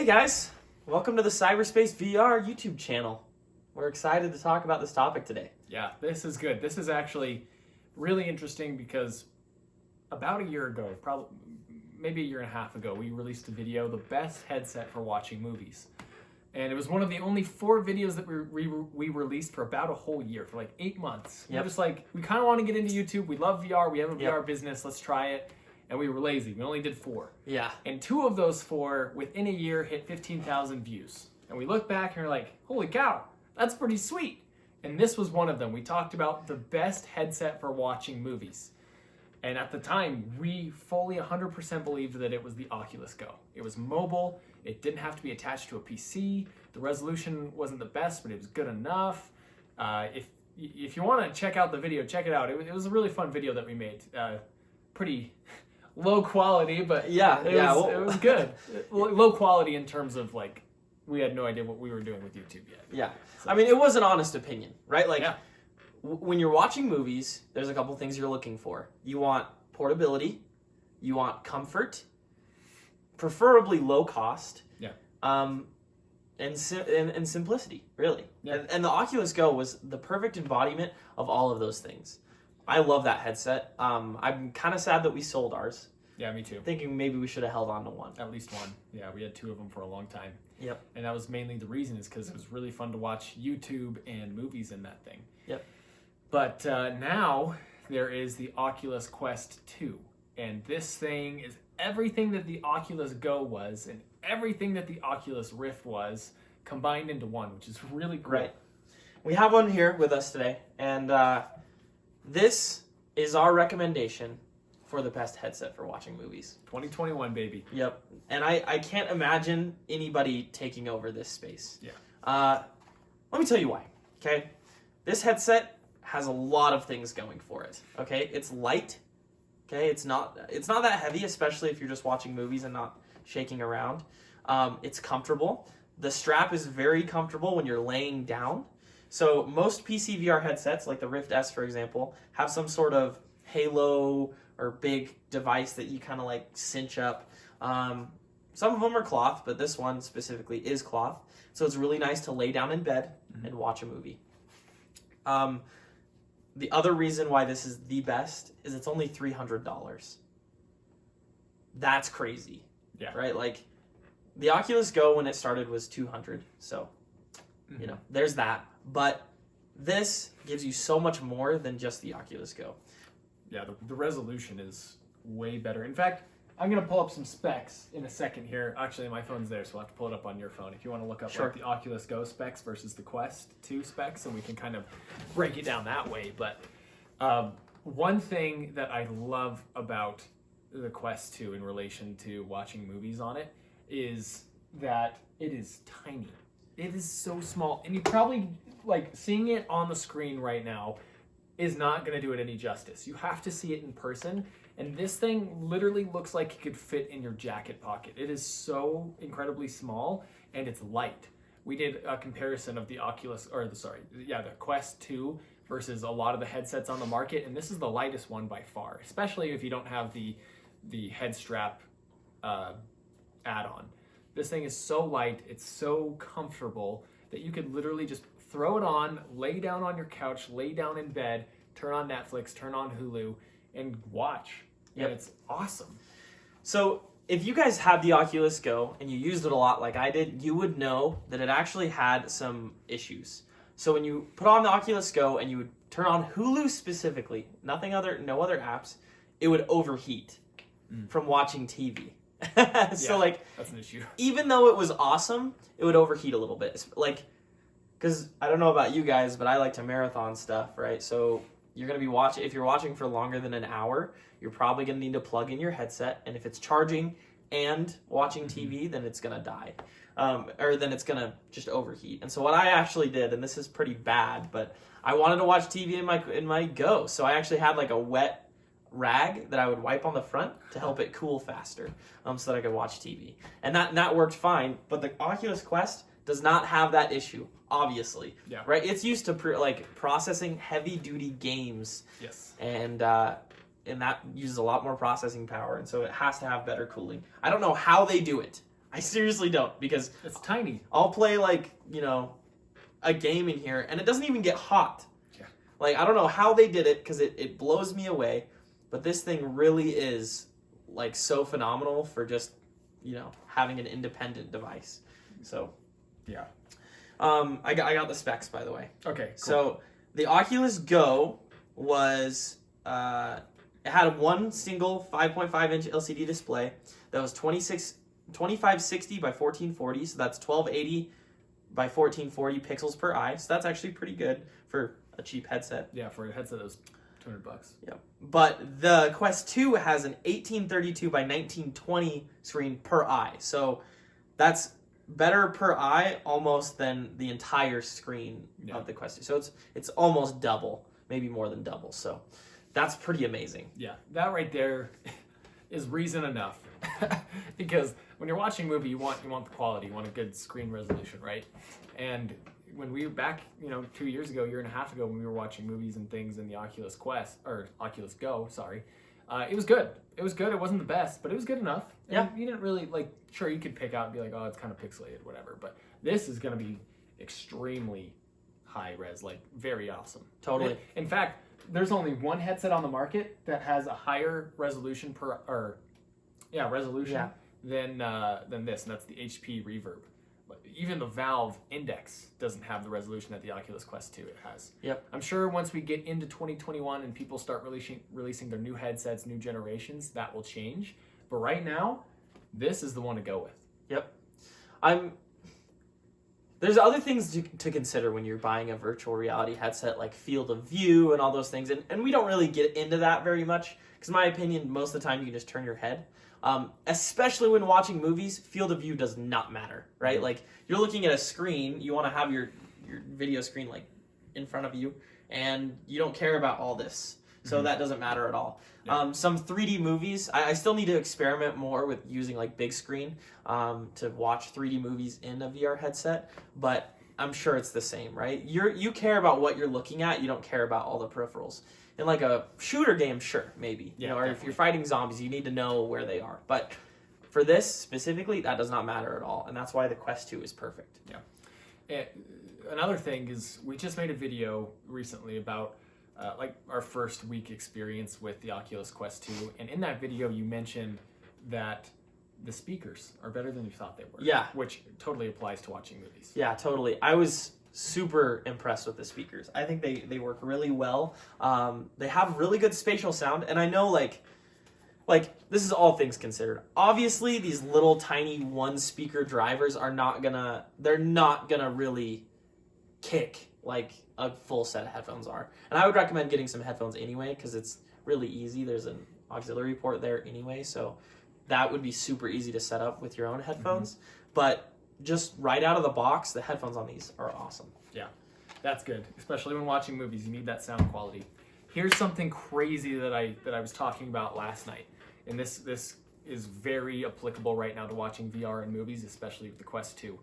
Hey guys, welcome to the Cyberspace VR YouTube channel. We're excited to talk about this topic today. Yeah, this is good. This is actually really interesting because about a year ago, probably maybe a year and a half ago, we released a video, the best headset for watching movies. And it was one of the only 4 videos that we released for about a whole year, for like 8 months. Yep. We're just like, we kind of want to get into YouTube. We love VR. We have a VR business. Let's try it. And we were lazy. We only did 4. Yeah. And 2 of those 4, within a year, hit 15,000 views. And we look back and we're like, holy cow, that's pretty sweet. And this was one of them. We talked about the best headset for watching movies. And at the time, we fully 100% believed that it was the Oculus Go. It was mobile. It didn't have to be attached to a PC. The resolution wasn't the best, but it was good enough. If you want to check out the video, check it out. It was a really fun video that we made. Pretty low quality, but it was good. Low quality in terms of like, we had no idea what we were doing with YouTube yet. Yeah. So. I mean, it was an honest opinion, right? Like, when you're watching movies, there's a couple things you're looking for. You want portability, you want comfort, preferably low cost, and simplicity, really. Yeah. And the Oculus Go was the perfect embodiment of all of those things. I love that headset. I'm kind of sad that we sold ours. Yeah, me too. Thinking maybe we should have held on to one. At least one. Yeah, we had 2 of them for a long time. Yep. And that was mainly the reason, is because it was really fun to watch YouTube and movies in that thing. Yep. But now there is the Oculus Quest 2. And this thing is everything that the Oculus Go was and everything that the Oculus Rift was combined into one, which is really great. Right. We have one here with us today, and this is our recommendation for the best headset for watching movies. 2021, baby. Yep. And I can't imagine anybody taking over this space. Yeah. Let me tell you why, okay? This headset has a lot of things going for it, okay? It's light, okay? It's not that heavy, especially if you're just watching movies and not shaking around. It's comfortable. The strap is very comfortable when you're laying down. So most PC VR headsets, like the Rift S, for example, have some sort of halo or big device that you kind of like cinch up. Some of them are cloth, but this one specifically is cloth. So it's really nice to lay down in bed and watch a movie. The other reason why this is the best is it's only $300. That's crazy. Yeah. Right? Like, the Oculus Go, when it started, was $200. So, you know, there's that. But this gives you so much more than just the Oculus Go. Yeah, the resolution is way better. In fact, I'm going to pull up some specs in a second here. Actually, my phone's there, so I'll have to pull it up on your phone. If you want to look up like the Oculus Go specs versus the Quest 2 specs, and we can kind of break it down that way. But one thing that I love about the Quest 2 in relation to watching movies on it is that it is tiny. It is so small. And you probably, like, seeing it on the screen right now is not going to do it any justice. You have to see it in person. And this thing literally looks like it could fit in your jacket pocket. It is so incredibly small, and it's light. We did a comparison of the Quest 2 versus a lot of the headsets on the market, and this is the lightest one by far, especially if you don't have the head strap add-on. This thing is so light, it's so comfortable that you could literally just throw it on, lay down on your couch, lay down in bed, turn on Netflix, turn on Hulu, and watch. Yep. And it's awesome. So if you guys had the Oculus Go and you used it a lot like I did, you would know that it actually had some issues. So when you put on the Oculus Go and you would turn on Hulu specifically, no other apps, it would overheat from watching TV. So like, that's an issue. Even though it was awesome, it would overheat a little bit. Like, because I don't know about you guys, but I like to marathon stuff, right? So you're going to be if you're watching for longer than an hour, you're probably going to need to plug in your headset. And if it's charging and watching TV, then it's going to die. Or then it's going to just overheat. And so what I actually did, and this is pretty bad, but I wanted to watch TV in my Go. So I actually had like a wet rag that I would wipe on the front to help it cool faster, so that I could watch TV. And that worked fine. But the Oculus Quest does not have that issue, obviously. Yeah. Right? It's used to processing heavy-duty games. Yes. And that uses a lot more processing power, and so it has to have better cooling. I don't know how they do it. I seriously don't, because It's tiny. I'll play like, a game in here and it doesn't even get hot. Yeah. Like, I don't know how they did it because it blows me away, but this thing really is like so phenomenal for just, having an independent device. So, Yeah. I got the specs, by the way. Okay, cool. So the Oculus Go was, it had one single 5.5-inch LCD display that was 2560 by 1440, so that's 1280 by 1440 pixels per eye. So that's actually pretty good for a cheap headset. Yeah, for a headset that was $200. Yep. But the Quest 2 has an 1832 by 1920 screen per eye. So that's better per eye almost than the entire screen of the Quest 2. So it's almost double, maybe more than double. So that's pretty amazing. Yeah, that right there is reason enough. Because when you're watching a movie, you want the quality, you want a good screen resolution, right? And when we were back, 2 years ago, year and a half ago, when we were watching movies and things in the Oculus Quest, or Oculus Go, sorry, it was good. It was good. It wasn't the best, but it was good enough. And Yeah. you didn't really, sure, you could pick out and be like, oh, it's kind of pixelated, whatever. But this is going to be extremely high res, very awesome. Totally. In fact, there's only one headset on the market that has a higher resolution than this, and that's the HP Reverb. But even the Valve Index doesn't have the resolution that the Oculus Quest 2 has. Yep. I'm sure once we get into 2021 and people start releasing their new headsets, new generations, that will change. But right now, this is the one to go with. Yep. There's other things to consider when you're buying a virtual reality headset, like field of view and all those things. And we don't really get into that very much, because in my opinion, most of the time you can just turn your head. Especially when watching movies, field of view does not matter, right? Mm-hmm. Like, you're looking at a screen, you want to have your video screen in front of you, and you don't care about all this. So that doesn't matter at all. Yeah. Some 3D movies, I still need to experiment more with using big screen to watch 3D movies in a VR headset, but I'm sure it's the same, right? You care about what you're looking at, you don't care about all the peripherals. In a shooter game, sure, maybe. Yeah, or if you're fighting zombies, you need to know where they are. But for this specifically, that does not matter at all, and that's why the Quest 2 is perfect. Yeah. Another thing is, we just made a video recently about our first week experience with the Oculus Quest 2, and in that video you mentioned that the speakers are better than you thought they were. Yeah. Which totally applies to watching movies. Yeah, totally. I was super impressed with the speakers. I think they work really well. They have really good spatial sound, and I know this is all things considered. Obviously, these little tiny one speaker drivers are not gonna really kick like a full set of headphones are. And I would recommend getting some headphones anyway, because it's really easy. There's an auxiliary port there anyway, so that would be super easy to set up with your own headphones. But just right out of the box, the headphones on these are awesome. Yeah, that's good. Especially when watching movies, you need that sound quality. Here's something crazy that I was talking about last night, and this is very applicable right now to watching VR and movies, especially with the Quest 2.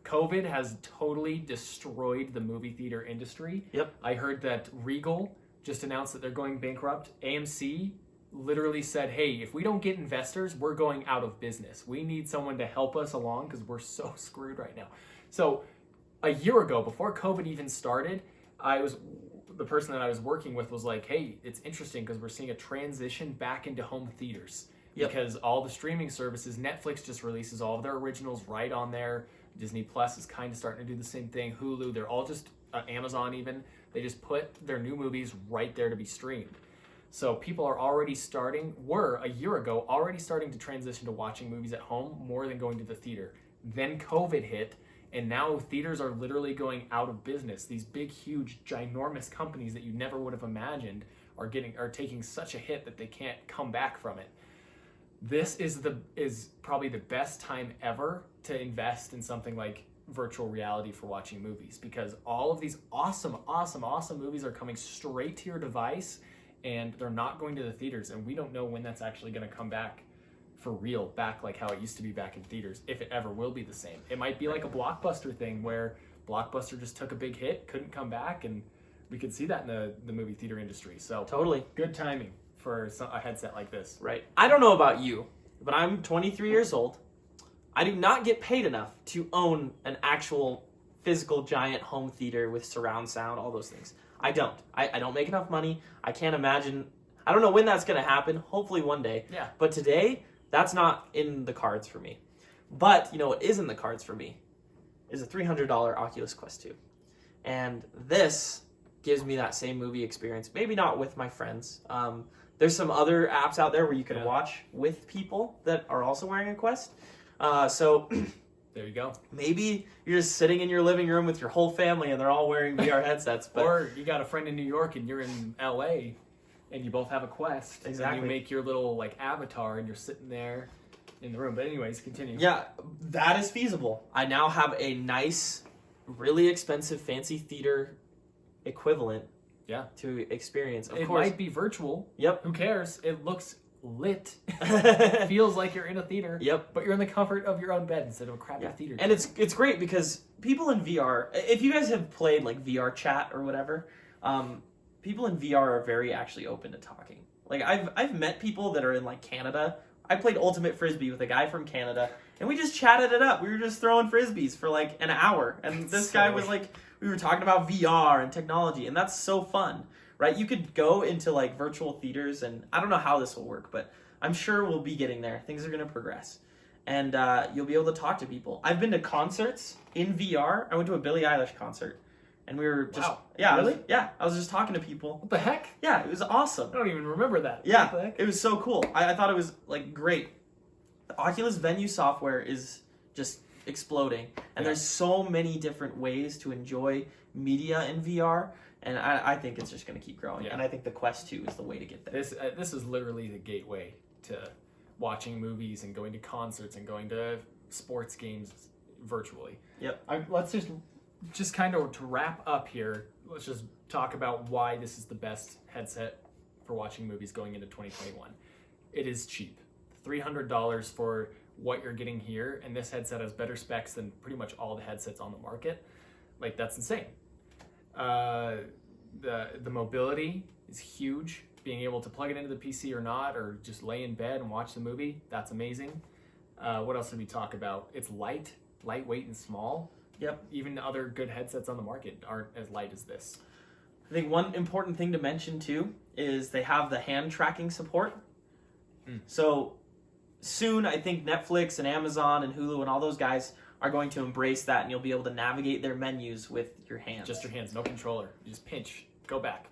COVID has totally destroyed the movie theater industry. Yep. I heard that Regal just announced that they're going bankrupt. AMC literally said, hey, if we don't get investors, we're going out of business. We need someone to help us along because we're so screwed right now. So a year ago, before COVID even started, the person that I was working with was like, hey, it's interesting because we're seeing a transition back into home theaters. Yep. Because all the streaming services, Netflix just releases all of their originals right on there. Disney Plus is kind of starting to do the same thing. Hulu, they're all just, Amazon even, they just put their new movies right there to be streamed. So people are already a year ago, already starting to transition to watching movies at home more than going to the theater. Then COVID hit, and now theaters are literally going out of business. These big, huge, ginormous companies that you never would have imagined are taking such a hit that they can't come back from it. This is probably the best time ever to invest in something like virtual reality for watching movies, because all of these awesome movies are coming straight to your device, and they're not going to the theaters, and we don't know when that's actually going to come back for real, back like how it used to be back in theaters, if it ever will be the same. It might be like a Blockbuster thing where Blockbuster just took a big hit, couldn't come back, and we could see that in the movie theater industry. So Totally. good timing for a headset like this. Right. I don't know about you, but I'm 23 years old. I do not get paid enough to own an actual physical giant home theater with surround sound, all those things. I don't. I don't make enough money. I can't imagine. I don't know when that's going to happen. Hopefully one day. Yeah. But today, that's not in the cards for me. But, what is in the cards for me is a $300 Oculus Quest 2. And this gives me that same movie experience. Maybe not with my friends. There's some other apps out there where you can watch with people that are also wearing a Quest. So there you go. Maybe you're just sitting in your living room with your whole family and they're all wearing VR headsets. But or you got a friend in New York and you're in LA and you both have a Quest. Exactly. And you make your little avatar and you're sitting there in the room. But anyways, continue. Yeah, that is feasible. I now have a nice, really expensive, fancy theater equivalent to experience. Of course. Might be virtual. Yep. Who cares? It looks lit. It feels like you're in a theater. Yep. But you're in the comfort of your own bed instead of a crappy theater. And it's great because people in VR, if you guys have played VR chat or whatever, people in VR are very actually open to talking. I've met people that are in Canada. I played Ultimate Frisbee with a guy from Canada, and we just chatted it up. We were just throwing frisbees for an hour, and this guy was we were talking about VR and technology, and that's so fun, right? You could go into virtual theaters, and I don't know how this will work, but I'm sure we'll be getting there. Things are going to progress, and you'll be able to talk to people. I've been to concerts in VR. I went to a Billie Eilish concert, and we were just Really? I was just talking to people. What the heck? Yeah, it was awesome. I don't even remember that. Yeah, what the heck? it was so cool. I thought it was great. The Oculus Venue software is just exploding, and there's so many different ways to enjoy media in VR, and I think it's just going to keep growing. And I think the Quest 2 is the way to get there. This is literally the gateway to watching movies and going to concerts and going to sports games virtually. Yep. Let's just kind of to wrap up here. Let's just talk about why this is the best headset for watching movies going into 2021. It is cheap. $300 for what you're getting here, and this headset has better specs than pretty much all the headsets on the market. That's insane. The mobility is huge. Being able to plug it into the PC or not, or just lay in bed and watch the movie, that's amazing. What else did we talk about? It's lightweight and small. Yep. Even other good headsets on the market aren't as light as this. I think one important thing to mention too is they have the hand tracking support. So soon, I think Netflix and Amazon and Hulu and all those guys are going to embrace that, and you'll be able to navigate their menus with your hands. Just your hands, no controller. You just pinch, go back,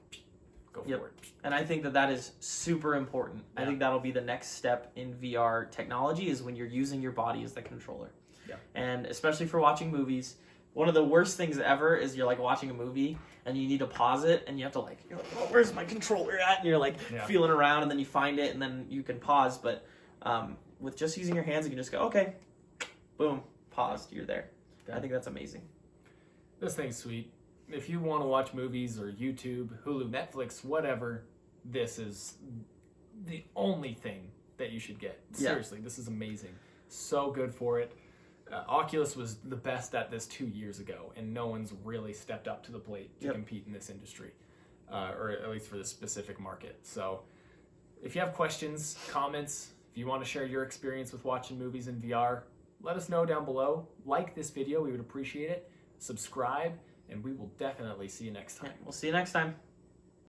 go forward. And I think that is super important. I think that'll be the next step in VR technology is when you're using your body as the controller. Yeah. And especially for watching movies, one of the worst things ever is you're watching a movie and you need to pause it and you have to you're oh, where's my controller at? And you're feeling around and then you find it and then you can pause. But with just using your hands, you can just go, okay, boom, paused, you're there. Yeah. I think that's amazing. This thing's sweet. If you want to watch movies or YouTube, Hulu, Netflix, whatever, this is the only thing that you should get. Seriously, this is amazing. So good for it. Oculus was the best at this 2 years ago, and no one's really stepped up to the plate to compete in this industry, or at least for this specific market. So if you have questions, comments, if you want to share your experience with watching movies in VR, let us know down below. Like this video, we would appreciate it. Subscribe, and we will definitely see you next time. We'll see you next time.